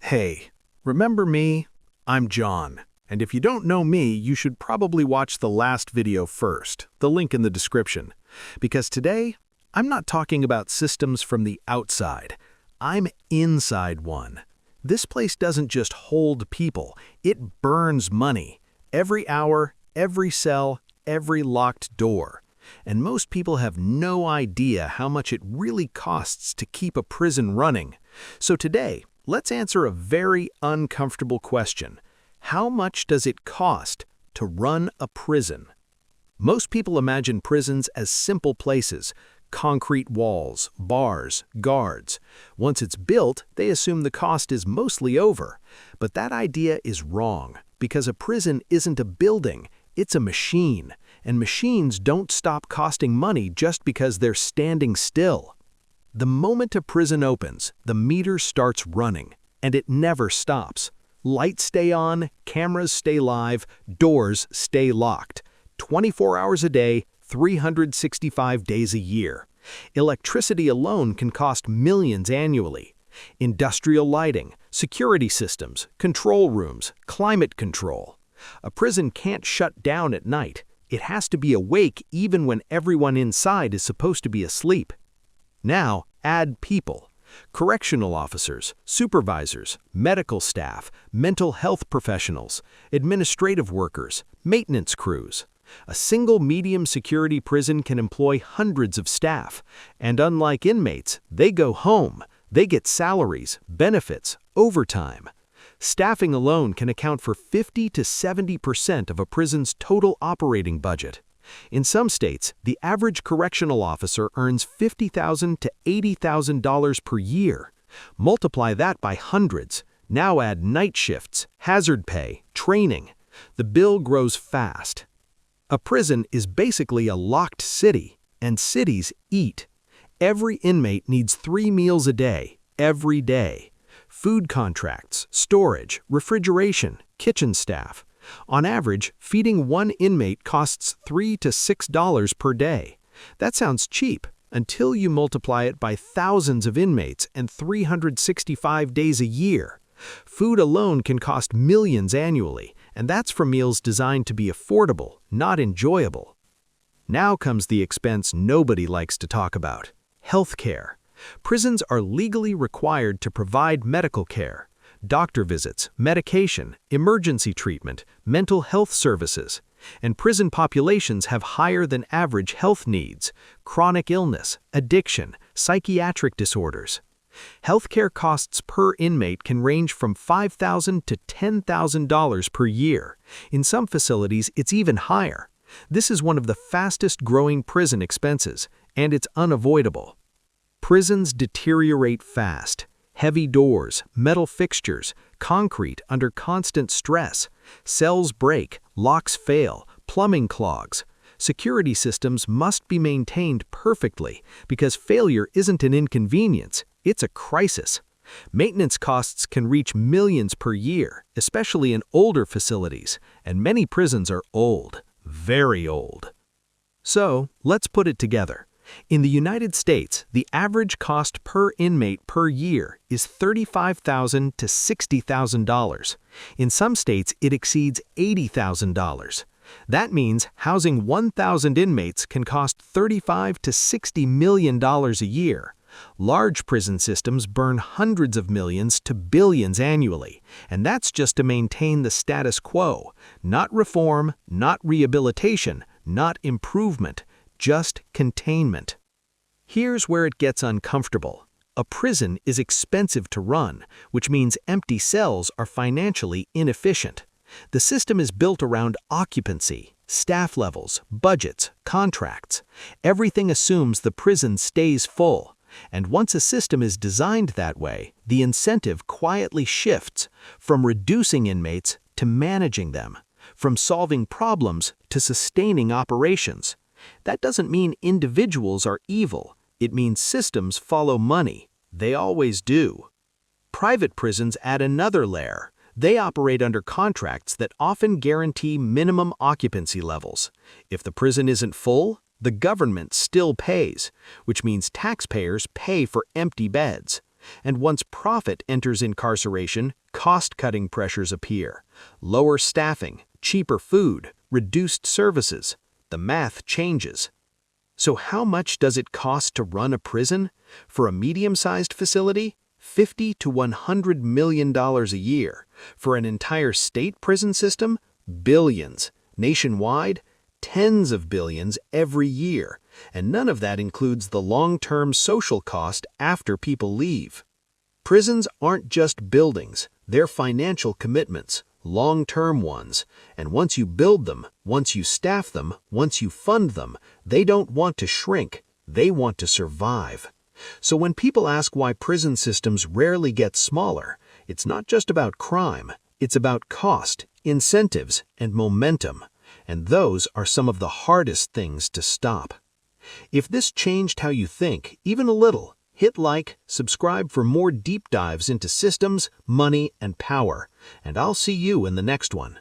Hey, remember me? I'm John, and if you don't know me, you should probably watch the last video first, the link in the description, because today, I'm not talking about systems from the outside. I'm inside one. This place doesn't just hold people, it burns money. Every hour, every cell, every locked door. And most people have no idea how much it really costs to keep a prison running. So today, let's answer a very uncomfortable question. How much does it cost to run a prison? Most people imagine prisons as simple places, concrete walls, bars, guards. Once it's built, they assume the cost is mostly over. But that idea is wrong, because a prison isn't a building, it's a machine. And machines don't stop costing money just because they're standing still. The moment a prison opens, the meter starts running, and it never stops. Lights stay on, cameras stay live, doors stay locked. 24 hours a day, 365 days a year. Electricity alone can cost millions annually. Industrial lighting, security systems, control rooms, climate control. A prison can't shut down at night. It has to be awake even when everyone inside is supposed to be asleep. Now, add people. Correctional officers, supervisors, medical staff, mental health professionals, administrative workers, maintenance crews. A single medium security prison can employ hundreds of staff, and unlike inmates, they go home. They get salaries, benefits, overtime. Staffing alone can account for 50 to 70% of a prison's total operating budget. In some states, the average correctional officer earns $50,000 to $80,000 per year. Multiply that by hundreds. Now add night shifts, hazard pay, training. The bill grows fast. A prison is basically a locked city, and cities eat. Every inmate needs 3 meals a day, every day. Food contracts, storage, refrigeration, kitchen staff. On average, feeding one inmate costs $3 to $6 per day. That sounds cheap until you multiply it by thousands of inmates and 365 days a year. Food alone can cost millions annually, and that's for meals designed to be affordable, not enjoyable. Now comes the expense nobody likes to talk about: healthcare. Prisons are legally required to provide medical care. Doctor visits, medication, emergency treatment, mental health services. And prison populations have higher than average health needs: chronic illness, addiction, psychiatric disorders. Healthcare costs per inmate can range from $5,000 to $10,000 per year. In some facilities, it's even higher. This is one of the fastest growing prison expenses, and it's unavoidable. Prisons deteriorate fast. Heavy doors, metal fixtures, concrete under constant stress. Cells break, locks fail, plumbing clogs. Security systems must be maintained perfectly because failure isn't an inconvenience, it's a crisis. Maintenance costs can reach millions per year, especially in older facilities, and many prisons are old, very old. So, let's put it together. In the United States, the average cost per inmate per year is $35,000 to $60,000. In some states, it exceeds $80,000. That means housing 1,000 inmates can cost $35 to $60 million a year. Large prison systems burn hundreds of millions to billions annually, and that's just to maintain the status quo. Not reform, not rehabilitation, not improvement. Just containment. Here's where it gets uncomfortable. A prison is expensive to run, which means empty cells are financially inefficient. The system is built around occupancy, staff levels, budgets, contracts. Everything assumes the prison stays full. And once a system is designed that way, the incentive quietly shifts from reducing inmates to managing them, from solving problems to sustaining operations. That doesn't mean individuals are evil. It means systems follow money. They always do. Private prisons add another layer. They operate under contracts that often guarantee minimum occupancy levels. If the prison isn't full, the government still pays, which means taxpayers pay for empty beds. And once profit enters incarceration, cost-cutting pressures appear. Lower staffing, cheaper food, reduced services. The math changes. So how much does it cost to run a prison? For a medium-sized facility, $50 to $100 million a year. For an entire state prison system, billions. Nationwide, tens of billions every year. And none of that includes the long-term social cost after people leave. Prisons aren't just buildings, they're financial commitments, long-term ones. And once you build them, once you staff them, once you fund them, they don't want to shrink, they want to survive. So when people ask why prison systems rarely get smaller, it's not just about crime, it's about cost, incentives, and momentum. And those are some of the hardest things to stop. If this changed how you think, even a little, hit like, subscribe for more deep dives into systems, money, and power, and I'll see you in the next one.